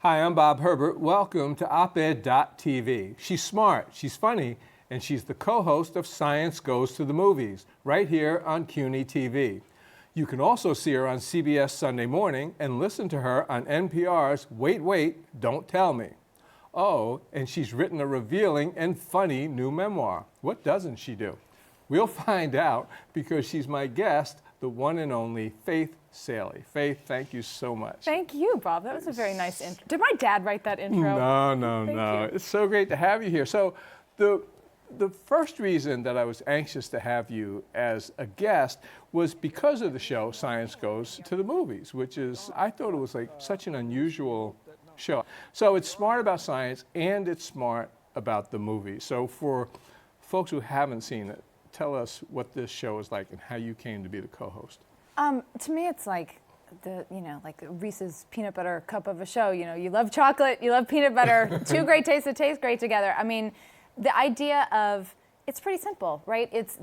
Hi, I'm Bob Herbert. Welcome to OpEd.tv. She's smart, she's funny, and she's the co-host of Science Goes to the Movies, right here on CUNY TV. You can also see her on CBS Sunday Morning and listen to her on NPR's Wait, Wait, Don't Tell Me. Oh, and she's written a revealing and funny new memoir. What doesn't she do? We'll find out because she's my guest, the one and only Faith Salie. Faith, thank you so much. Thank you, Bob. That was a very nice intro. Did my dad write that intro? No. You. It's so great to have you here. So the first reason that I was anxious to have you as a guest was because of the show Science Goes to the Movies, which is, I thought it was like such an unusual show. So it's smart about science and it's smart about the movie. So for folks who haven't seen it, tell us what this show is like and how you came to be the co-host. To me, it's like like Reese's peanut butter cup of a show. You know, you love chocolate, you love peanut butter, two great tastes that taste great together. I mean, the idea of, it's pretty simple, right? It's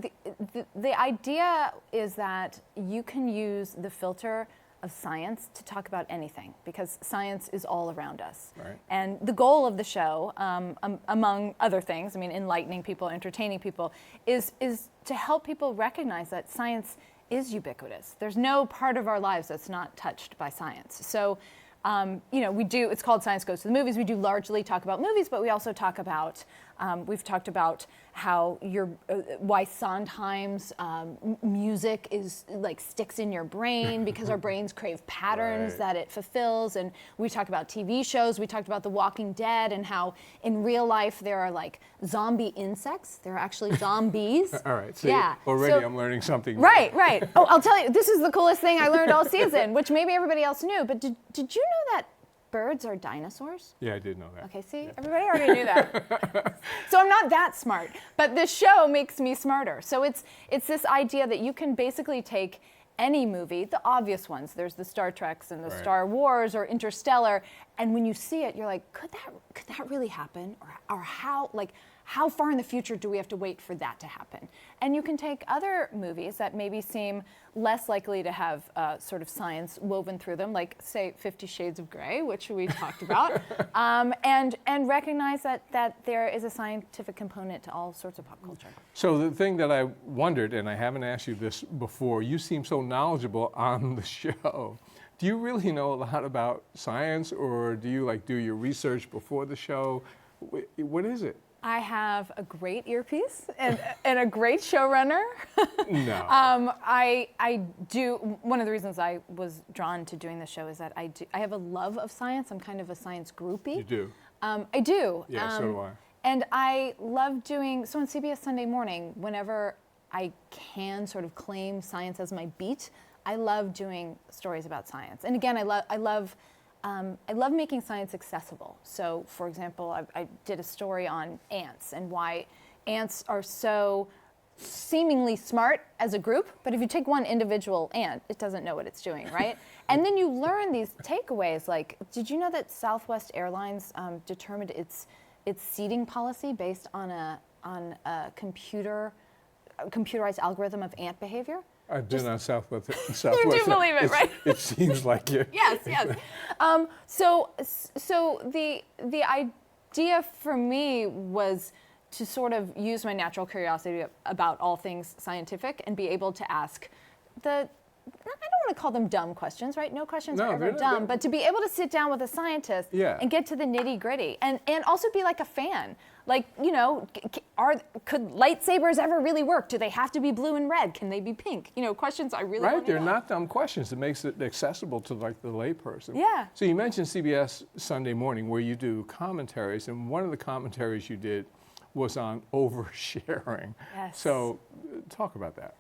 the idea is that you can use the filter of science to talk about anything because science is all around us. Right. And the goal of the show, among other things, I mean, enlightening people, entertaining people, is to help people recognize that science is ubiquitous. There's no part of our lives that's not touched by science. So, it's called Science Goes to the Movies. We do largely talk about movies, but we also talk about, we've talked about how why sometimes music is sticks in your brain because our brains crave patterns that it fulfills. And we talk about TV shows. We talked about The Walking Dead and how in real life there are zombie insects. There are actually zombies. All right. See, yeah. Already I'm learning something. Right. Oh, I'll tell you, this is the coolest thing I learned all season, which maybe everybody else knew. But did you know that birds are dinosaurs? Yeah, I did know that. Okay, see, everybody already knew that. So I'm not that smart, but this show makes me smarter. So it's this idea that you can basically take any movie, the obvious ones, there's the Star Treks and the Star Wars or Interstellar, and when you see it, you're like, could that really happen? Or how far in the future do we have to wait for that to happen? And you can take other movies that maybe seem less likely to have sort of science woven through them, like, say, 50 Shades of Grey, which we talked about, and recognize that there is a scientific component to all sorts of pop culture. So the thing that I wondered, and I haven't asked you this before, you seem so knowledgeable on the show. Do you really know a lot about science, or do you do your research before the show? What is it? I have a great earpiece and a great showrunner. No. I do. One of the reasons I was drawn to doing the show is that I have a love of science. I'm kind of a science groupie. You do? I do. Yeah, so do I. And I love doing, so on CBS Sunday Morning, whenever I can sort of claim science as my beat, I love doing stories about science. And again, I love making science accessible. So, for example, I did a story on ants and why ants are so seemingly smart as a group, but if you take one individual ant, it doesn't know what it's doing, right? And then you learn these takeaways, like, did you know that Southwest Airlines determined its seating policy based on a computerized algorithm of ant behavior? I've been on Southwest. You do believe it, right? It seems like it. Yes. So the idea for me was to sort of use my natural curiosity about all things scientific and be able to ask I don't want to call them dumb questions, right? No questions are ever dumb, but to be able to sit down with a scientist and get to the nitty gritty and also be like a fan. Like, could lightsabers ever really work? Do they have to be blue and red? Can they be pink? Questions I really want to know. Right, they're not dumb questions. It makes it accessible to the layperson. Yeah. So you mentioned CBS Sunday Morning where you do commentaries, and one of the commentaries you did was on oversharing. Yes. So talk about that.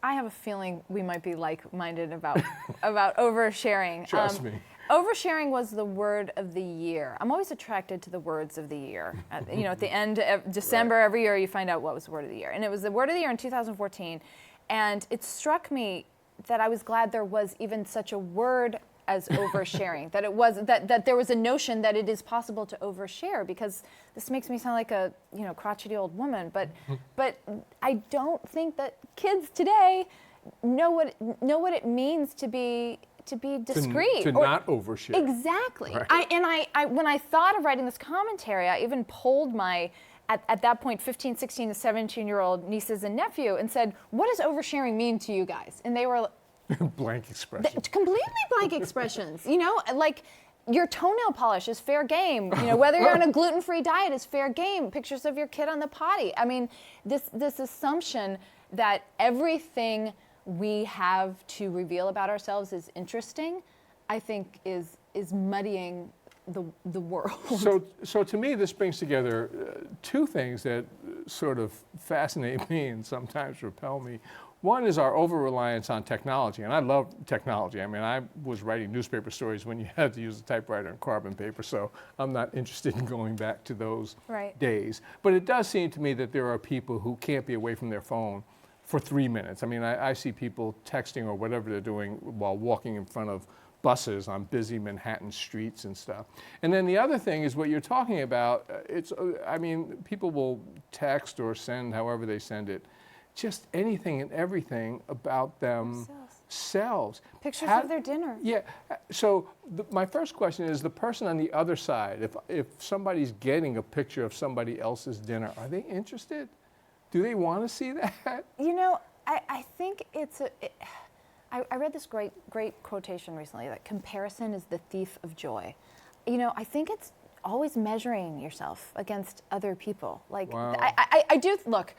I have a feeling we might be like-minded about oversharing. Trust me. Oversharing was the word of the year. I'm always attracted to the words of the year. At the end of December every year, you find out what was the word of the year. And it was the word of the year in 2014. And it struck me that I was glad there was even such a word as oversharing, that there was a notion that it is possible to overshare, because this makes me sound like a crotchety old woman, but I don't think that kids today know what it means to be to be discreet. To not overshare. Exactly. Right. I when I thought of writing this commentary, I even polled my, at that point, 15, 16 to 17-year-old nieces and nephew and said, what does oversharing mean to you guys? And they were Blank expression. completely blank expressions. You know, like your toenail polish is fair game. You know, whether you're on a gluten-free diet is fair game. Pictures of your kid on the potty. I mean, this assumption that everything we have to reveal about ourselves is interesting, I think is muddying the world. So to me, this brings together two things that sort of fascinate me and sometimes repel me. One is our over-reliance on technology, and I love technology. I mean, I was writing newspaper stories when you had to use a typewriter and carbon paper, so I'm not interested in going back to those days. But it does seem to me that there are people who can't be away from their phone for 3 minutes. I mean, I see people texting or whatever they're doing while walking in front of buses on busy Manhattan streets and stuff. And then the other thing is what you're talking about. I mean, people will text or send, however they send it, just anything and everything about themselves. Pictures of their dinner. Yeah. So my first question is the person on the other side. If somebody's getting a picture of somebody else's dinner, are they interested? Do they want to see that? You know, I think I read this great quotation recently that comparison is the thief of joy. You know, I think it's always measuring yourself against other people. Like, wow. I do, look,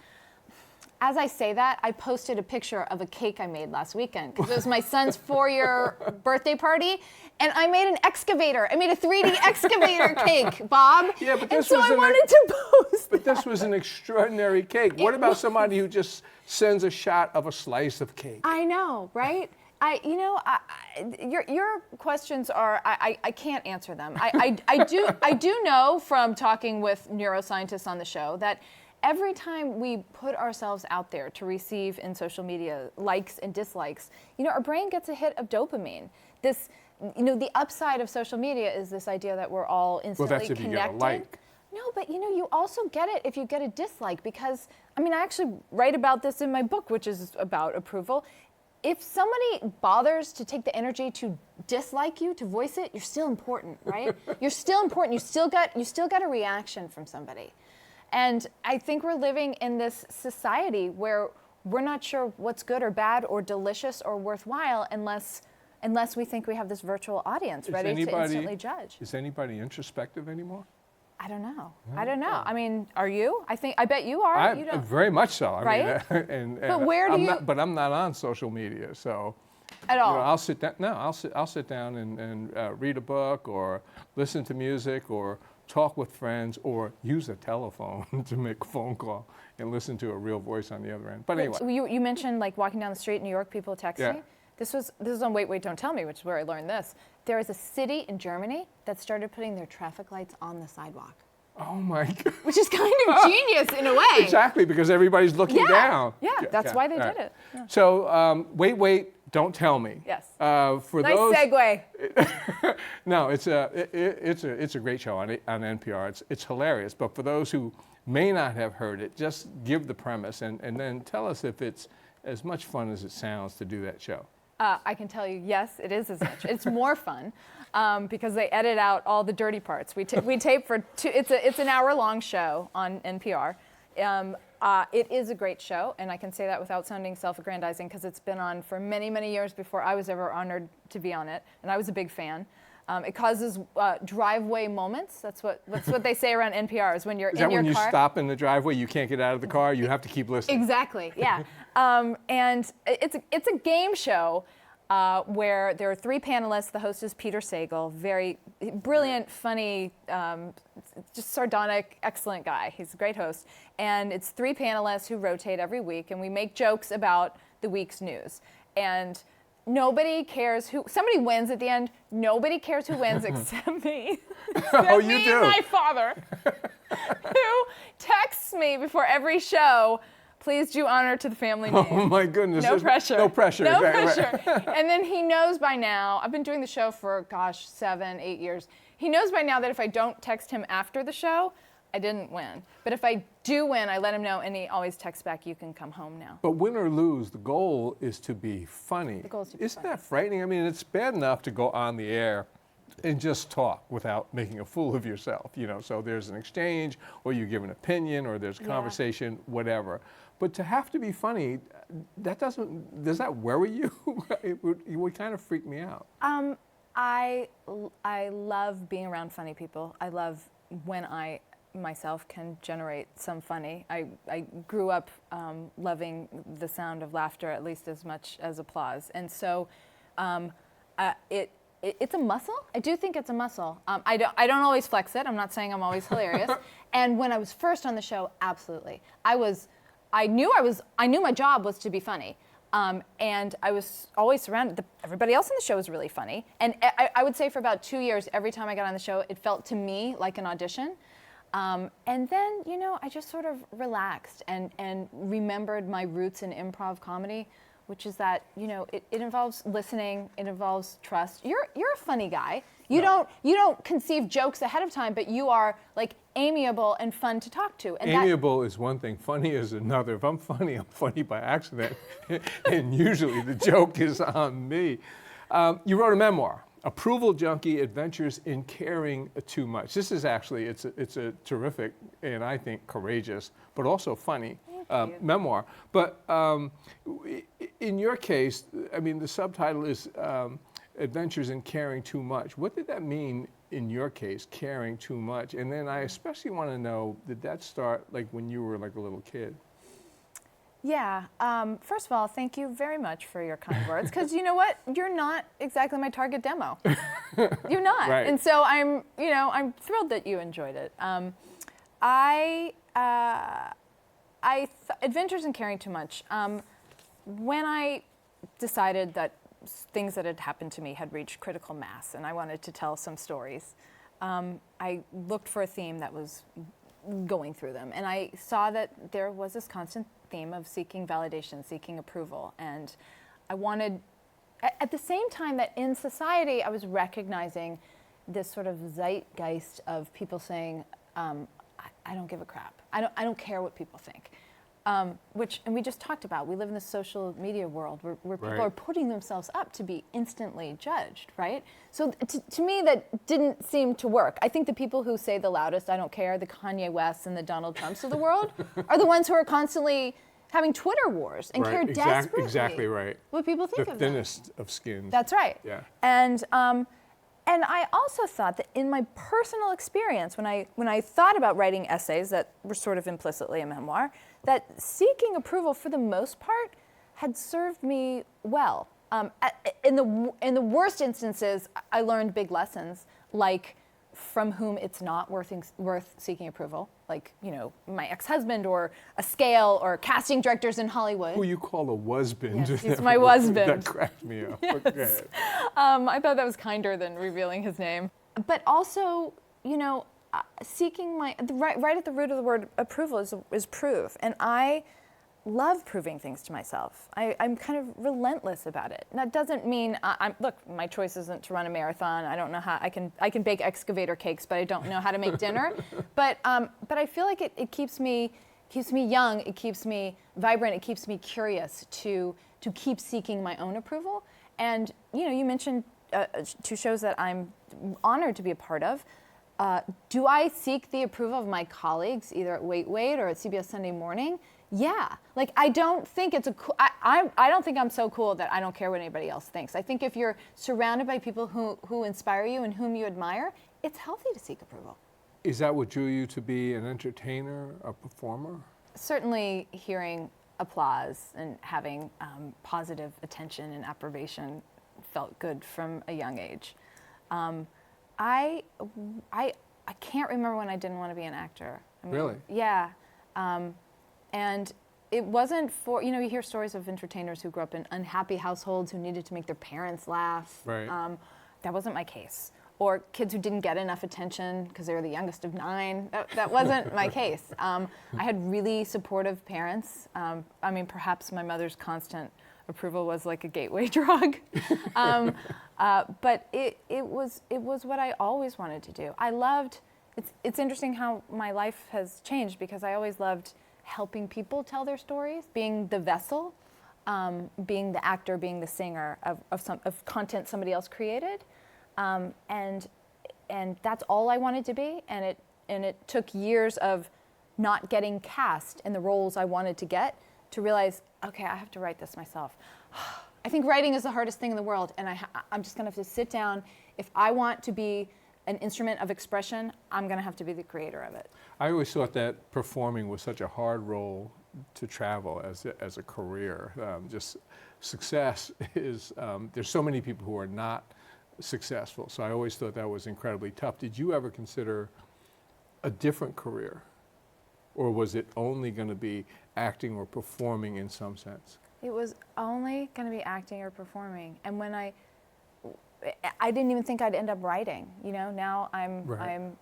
as I say that, I posted a picture of a cake I made last weekend because it was my son's 4-year birthday party, and I made an excavator. I made a 3D excavator cake, Bob. Yeah, but and so I wanted to post But this was an extraordinary cake. What about somebody who just sends a shot of a slice of cake? I know, right? Your questions are, I can't answer them. I do know from talking with neuroscientists on the show that every time we put ourselves out there to receive in social media likes and dislikes, you know, our brain gets a hit of dopamine. This, you know, the upside of social media is this idea that we're all instantly that's if connected. you get a like. No, but you know, you also get it if you get a dislike, because, I mean, I actually write about this in my book, which is about approval. If somebody bothers to take the energy to dislike you, to voice it, you're still important, right? You're still important. You still got a reaction from somebody. And I think we're living in this society where we're not sure what's good or bad or delicious or worthwhile unless we think we have this virtual audience ready to instantly judge. Is anybody introspective anymore? I don't know. I don't know. I mean, are you? I bet you are. You don't. Very much so. I Right? mean, and But where do you? But I'm not on social media, so. At all. You know, I'll sit down. No, I'll sit down and read a book or listen to music or talk with friends or use a telephone to make a phone call and listen to a real voice on the other end. But anyway. So you mentioned like walking down the street in New York, people texting. Yeah. This was on Wait, Don't Tell Me, which is where I learned this. There is a city in Germany that started putting their traffic lights on the sidewalk. Oh my God. Which is kind of genius in a way. Exactly, because everybody's looking down. Yeah, that's why they did it. Yeah. So wait, don't tell me. Yes. For Nice those, segue. No, it's a great show on NPR. It's hilarious. But for those who may not have heard it, just give the premise and then tell us if it's as much fun as it sounds to do that show. I can tell you, yes, it is as much. It's more fun because they edit out all the dirty parts. We tape for it's an hour-long show on NPR. It is a great show, and I can say that without sounding self-aggrandizing because it's been on for many, many years before I was ever honored to be on it, and I was a big fan. It causes driveway moments. That's what they say around NPR is when you're in your car. Is that when you stop in the driveway, you can't get out of the car, you have to keep listening? Exactly, yeah. And it's a game show where there are 3 panelists. The host is Peter Sagal, very brilliant, funny, just sardonic, excellent guy. He's a great host. And it's 3 panelists who rotate every week, and we make jokes about the week's news. And nobody cares who, somebody wins at the end. Nobody cares who wins except me. Oh, you me do? and my father, who texts me before every show, please do honor to the family name. Oh my goodness. No pressure. No pressure. No Exactly. pressure. And then he knows by now, I've been doing the show for, 7, 8 years. He knows by now that if I don't text him after the show, I didn't win. But if I do win, I let him know, and he always texts back, "You can come home now." But win or lose, the goal is to be funny. The goal is to be Isn't funny. that frightening? I mean, it's bad enough to go on the air and just talk without making a fool of yourself, so there's an exchange, or you give an opinion, or there's conversation, whatever. But to have to be funny, does that worry you? It would kind of freak me out. I love being around funny people. I love when I myself can generate some funny. I grew up loving the sound of laughter at least as much as applause. And so it's a muscle. I do think it's a muscle. I don't always flex it. I'm not saying I'm always hilarious. And when I was first on the show, absolutely. I knew my job was to be funny. And I was always surrounded. Everybody else on the show was really funny. And I would say for about 2 years, every time I got on the show, it felt to me like an audition. And then, I just sort of relaxed and remembered my roots in improv comedy, which is that, it involves listening, it involves trust. You're a funny guy. You don't conceive jokes ahead of time, but you are like amiable and fun to talk to. And amiable is one thing, funny is another. If I'm funny by accident, and usually the joke is on me. You wrote a memoir, Approval Junkie: Adventures in Caring Too Much. This is actually, it's a terrific and I think courageous, but also funny memoir. But in your case, I mean, the subtitle is Adventures in Caring Too Much. What did that mean in your case, caring too much? And then I especially want to know, did that start like when you were like a little kid? Yeah. First of all, thank you very much for your kind words, because you know what? You're not exactly my target demo. You're not. Right. And so I'm thrilled that you enjoyed it. Adventures in Caring Too Much. When I decided that things that had happened to me had reached critical mass and I wanted to tell some stories, I looked for a theme that was going through them. And I saw that there was this constant theme of seeking validation, seeking approval. And I wanted, at the same time that in society I was recognizing this sort of zeitgeist of people saying, I don't give a crap. I don't care what people think. And we just talked about, we live in this social media world where people Right. are putting themselves up to be instantly judged, right? So to me, that didn't seem to work. I think the people who say the loudest, I don't care, the Kanye Wests and the Donald Trumps of the world, are the ones who are constantly having Twitter wars and care desperately Exactly right. what people think The of them. thinnest of skins. That's right. Yeah. And I also thought that in my personal experience, when I thought about writing essays that were sort of implicitly a memoir, that seeking approval for the most part had served me well. In the worst instances, I learned big lessons, like from whom it's not worth seeking approval, like my ex-husband or a scale or casting directors in Hollywood. Who you call a wasband. Yes, he's my wasband. That cracked me up. Yes. Okay. I thought that was kinder than revealing his name. But also, seeking right at the root of the word approval is proof. And I love proving things to myself. I'm kind of relentless about it. And that doesn't mean, look, my choice isn't to run a marathon. I don't know how, I can bake excavator cakes, but I don't know how to make dinner. But I feel like it keeps me young, it keeps me vibrant, it keeps me curious to keep seeking my own approval. And you mentioned 2 shows that I'm honored to be a part of. Do I seek the approval of my colleagues, either at Wait Wait or at CBS Sunday Morning? Yeah. Like, I don't think I don't think I'm so cool that I don't care what anybody else thinks. I think if you're surrounded by people who inspire you and whom you admire, it's healthy to seek approval. Is that what drew you to be an entertainer, a performer? Certainly hearing applause and having positive attention and approbation felt good from a young age. I can't remember when I didn't want to be an actor. Really? Yeah. And it wasn't for, you hear stories of entertainers who grew up in unhappy households who needed to make their parents laugh. Right. That wasn't my case. Or kids who didn't get enough attention because they were the youngest of 9. That wasn't my case. I had really supportive parents. Perhaps my mother's constant approval was like a gateway drug. But it was what I always wanted to do. I loved It's interesting how my life has changed because I always loved helping people tell their stories, being the vessel, being the actor, being the singer of content somebody else created, and that's all I wanted to be. And it took years of not getting cast in the roles I wanted to get to realize, okay, I have to write this myself. I think writing is the hardest thing in the world, and I'm just going to have to sit down. If I want to be an instrument of expression, I'm going to have to be the creator of it. I always thought that performing was such a hard role to travel as a career. Just success is, there's so many people who are not successful, so I always thought that was incredibly tough. Did you ever consider a different career? Or was it only going to be acting or performing in some sense? It was only going to be acting or performing. And when I didn't even think I'd end up writing. You know, now I'm a writer,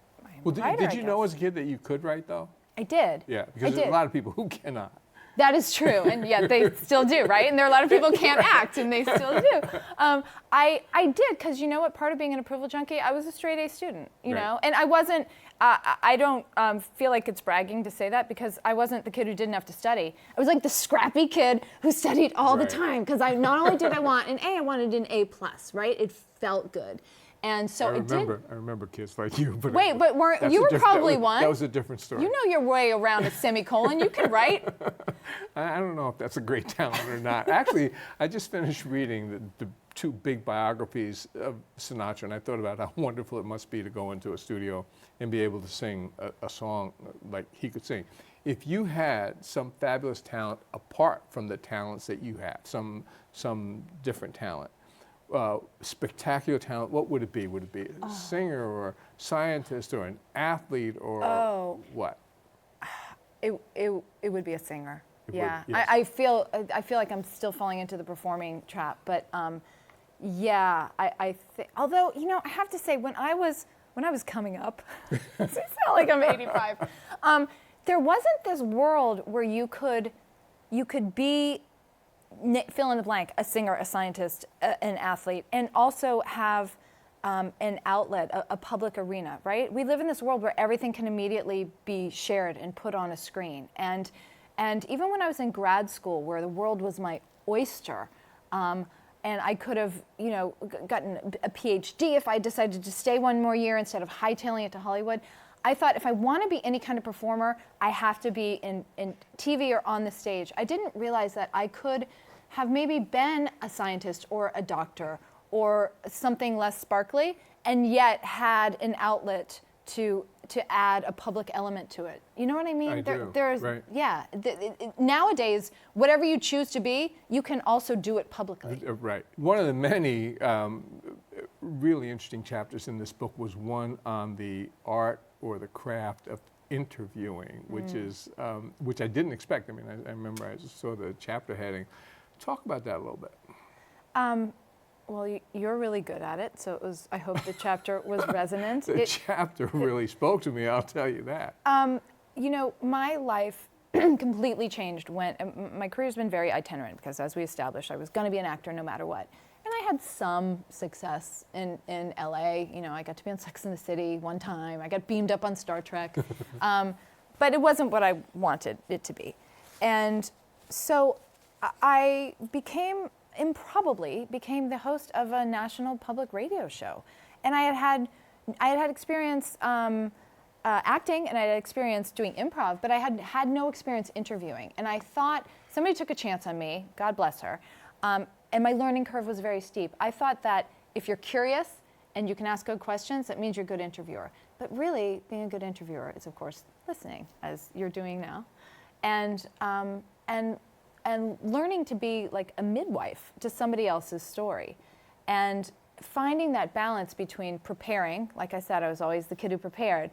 did you know as a kid that you could write, though? I did. Yeah, because there's a lot of people who cannot. That is true, and yet they still do, right? And there are a lot of people who can't act, and they still do. I did, because you know what? Part of being an approval junkie, I was a straight A student, you know? And I wasn't, I don't feel like it's bragging to say that, because I wasn't the kid who didn't have to study. I was like the scrappy kid who studied all the time, because I not only did I want an A, I wanted an A+, right? It felt good. And so I remember kids like you. But wait, but you were probably one. That was a different story. You know your way around a semicolon. You can write. I don't know if that's a great talent or not. Actually, I just finished reading the two big biographies of Sinatra, and I thought about how wonderful it must be to go into a studio and be able to sing a song like he could sing. If you had some fabulous talent apart from the talents that you have, some different talent, spectacular talent, what would it be? Would it be a singer or a scientist or an athlete or what? It would be a singer. Yes. I feel like I'm still falling into the performing trap, but I think, although, you know, I have to say, when I was coming up, it sounds like I'm 85, there wasn't this world where you could be, fill in the blank, a singer, a scientist, an athlete, and also have an outlet, a public arena, right? We live in this world where everything can immediately be shared and put on a screen. And even when I was in grad school, where the world was my oyster, and I could have, you know, gotten a PhD if I decided to stay one more year instead of hightailing it to Hollywood, I thought, if I want to be any kind of performer, I have to be in TV or on the stage. I didn't realize that I could have maybe been a scientist or a doctor or something less sparkly, and yet had an outlet to add a public element to it. You know what I mean? I do. Right. Yeah. Nowadays, whatever you choose to be, you can also do it publicly. Right. One of the many really interesting chapters in this book was one on the art or the craft of interviewing, which is which I didn't expect. I mean, I remember I just saw the chapter heading. Talk about that a little bit. Well, you're really good at it, so it was. I hope the chapter was resonant. The chapter really spoke to me, I'll tell you that. You know, my life completely changed when my career's been very itinerant, because, as we established, I was going to be an actor no matter what. And I had some success in LA. You know, I got to be on Sex and the City one time. I got beamed up on Star Trek. But it wasn't what I wanted it to be. And so I improbably became the host of a national public radio show. And I had experience acting, and I had experience doing improv, but I had no experience interviewing. And I thought somebody took a chance on me, God bless her, and my learning curve was very steep. I thought that if you're curious and you can ask good questions, that means you're a good interviewer. But really, being a good interviewer is, of course, listening, as you're doing now, and learning to be like a midwife to somebody else's story, and finding that balance between preparing. Like I said, I was always the kid who preparing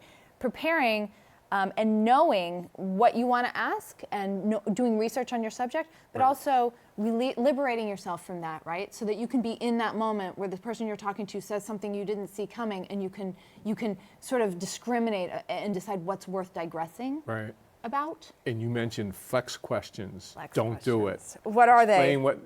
and knowing what you want to ask, and doing research on your subject, but also liberating yourself from that, right? So that you can be in that moment where the person you're talking to says something you didn't see coming, and you can sort of discriminate and decide what's worth digressing about? And you mentioned flex questions. Flex Don't do it. questions. What are they? Explain what.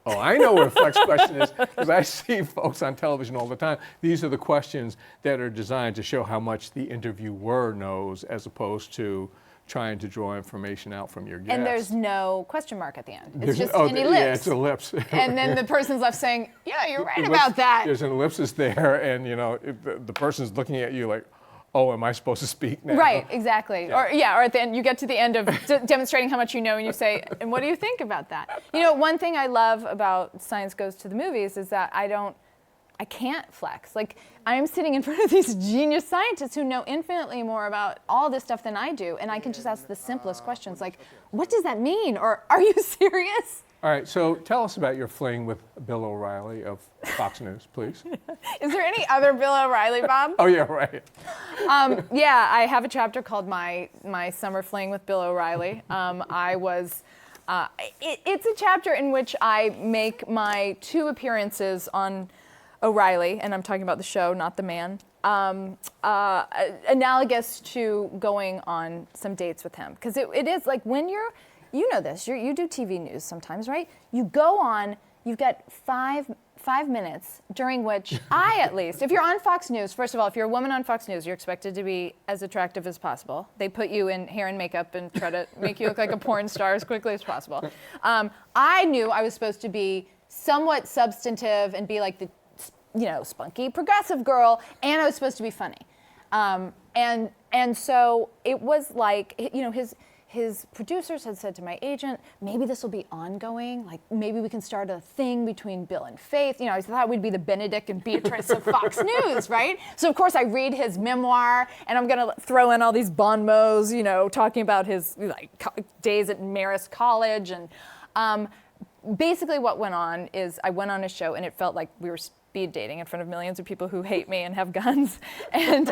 Oh, I know what a flex question is because I see folks on television all the time. These are the questions that are designed to show how much the interviewer knows, as opposed to trying to draw information out from your guest. And there's no question mark at the end. It's There's- just oh, an yeah, ellipse. it's an ellipse. And then the person's left saying, yeah, you're right Ellipse- about that. There's an ellipsis there, and if the person's looking at you like, oh, am I supposed to speak now? Right, exactly. Or at the end, you get to the end of demonstrating how much you know, and you say, and what do you think about that? One thing I love about Science Goes to the Movies is that I can't flex. Like, I'm sitting in front of these genius scientists who know infinitely more about all this stuff than I do, and I can just ask the simplest questions like, what does that mean? Or, are you serious? All right, so tell us about your fling with Bill O'Reilly of Fox News, please. Is there any other Bill O'Reilly, Bob? Oh, yeah, right. Yeah, I have a chapter called My Summer Fling with Bill O'Reilly. It's a chapter in which I make my 2 appearances on O'Reilly, and I'm talking about the show, not the man, analogous to going on some dates with him. Because it is like when you know this, you do TV news sometimes, right? You go on, you've got five minutes during which at least, if you're on Fox News, first of all, if you're a woman on Fox News, you're expected to be as attractive as possible. They put you in hair and makeup and try to make you look like a porn star as quickly as possible. I knew I was supposed to be somewhat substantive and be like the spunky progressive girl, and I was supposed to be funny. And so it was like, his producers had said to my agent, maybe this will be ongoing, like maybe we can start a thing between Bill and Faith. I thought we'd be the Benedict and Beatrice of Fox News, right? So of course I read his memoir, and I'm gonna throw in all these bon mots, talking about his days at Marist College. And basically what went on is I went on a show, and it felt like we were speed dating in front of millions of people who hate me and have guns. And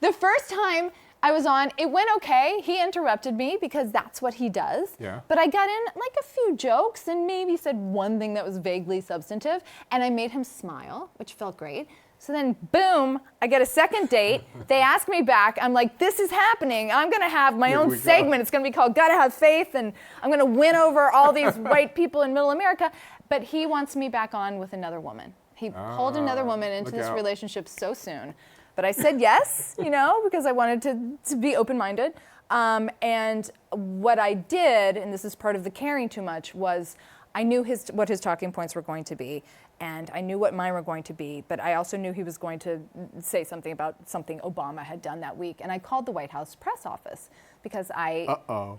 the first time I was on, it went okay. He interrupted me because that's what he does. Yeah. But I got in like a few jokes and maybe said one thing that was vaguely substantive, and I made him smile, which felt great. So then, boom, I get a second date. They ask me back. I'm like, this is happening. I'm going to have my own segment. It's going to be called Gotta Have Faith, and I'm going to win over all these white people in Middle America. But he wants me back on with another woman. He pulled another woman into this relationship so soon. But I said yes, because I wanted to be open-minded. And what I did, and this is part of the caring too much, was I knew what his talking points were going to be, and I knew what mine were going to be, but I also knew he was going to say something about something Obama had done that week. And I called the White House press office because I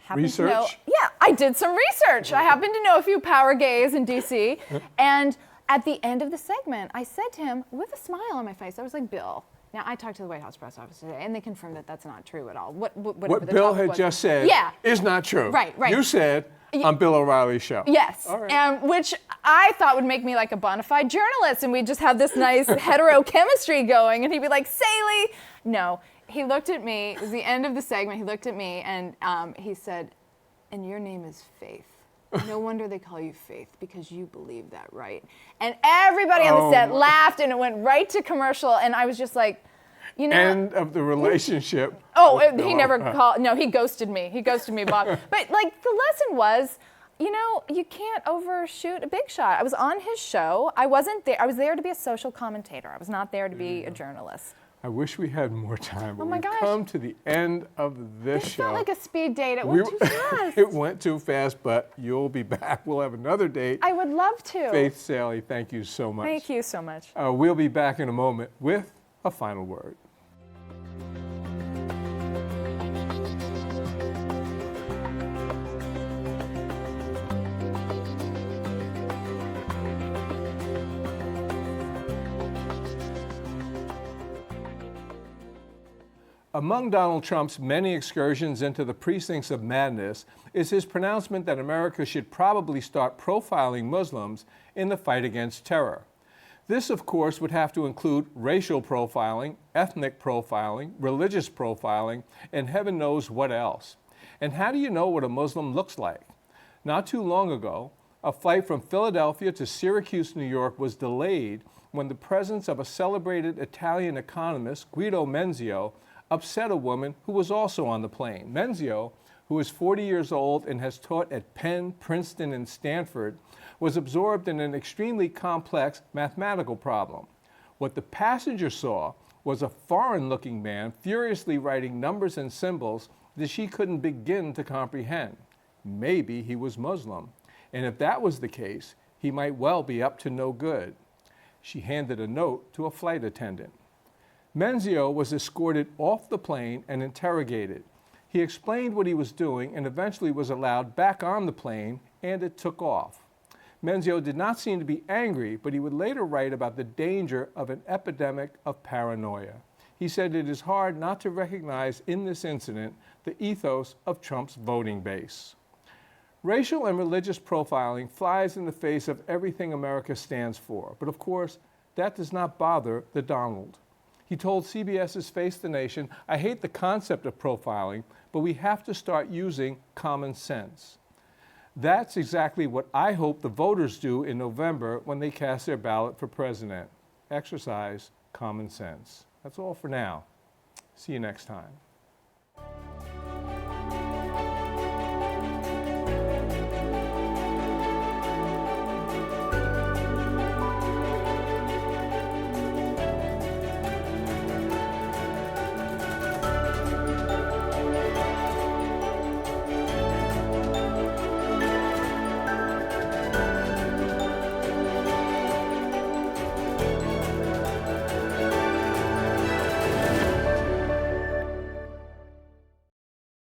happened to know. Yeah, I did some research. I happen to know a few power gays in D.C. And at the end of the segment, I said to him with a smile on my face, I was like, Bill, now I talked to the White House press office today, and they confirmed that that's not true at all. What Bill had just said is not true. Right. You said on Bill O'Reilly's show. Yes, all right. Which I thought would make me like a bona fide journalist, and we'd just have this nice hetero chemistry going, and he'd be like, Saley. No, he looked at me, it was the end of the segment, he looked at me, and he said, and your name is Faith. No wonder they call you Faith, because you believe that, right? And everybody on the set laughed, and it went right to commercial, and I was just like, End of the relationship. Oh, he never called. No, he ghosted me. He ghosted me, Bob. But like the lesson was, you can't overshoot a big shot. I was on his show. I wasn't there. I was there to be a social commentator. I was not there to be a journalist. I wish we had more time, but Oh my we've gosh. come to the end of this show. It felt like a speed date. It went too fast. It went too fast, but you'll be back. We'll have another date. I would love to. Faith Salie, thank you so much. Thank you so much. We'll be back in a moment with a final word. Among Donald Trump's many excursions into the precincts of madness is his pronouncement that America should probably start profiling Muslims in the fight against terror. This, of course, would have to include racial profiling, ethnic profiling, religious profiling, and heaven knows what else. And how do you know what a Muslim looks like? Not too long ago, a flight from Philadelphia to Syracuse, New York was delayed when the presence of a celebrated Italian economist, Guido Menzio, upset a woman who was also on the plane. Menzio, who is 40 years old and has taught at Penn, Princeton, and Stanford, was absorbed in an extremely complex mathematical problem. What the passenger saw was a foreign-looking man furiously writing numbers and symbols that she couldn't begin to comprehend. Maybe he was Muslim, and if that was the case, he might well be up to no good. She handed a note to a flight attendant. Menzio was escorted off the plane and interrogated. He explained what he was doing and eventually was allowed back on the plane, and it took off. Menzio did not seem to be angry, but he would later write about the danger of an epidemic of paranoia. He said it is hard not to recognize in this incident the ethos of Trump's voting base. Racial and religious profiling flies in the face of everything America stands for, but of course, that does not bother the Donald. He told CBS's Face the Nation, "I hate the concept of profiling, but we have to start using common sense." That's exactly what I hope the voters do in November when they cast their ballot for president. Exercise common sense. That's all for now. See you next time.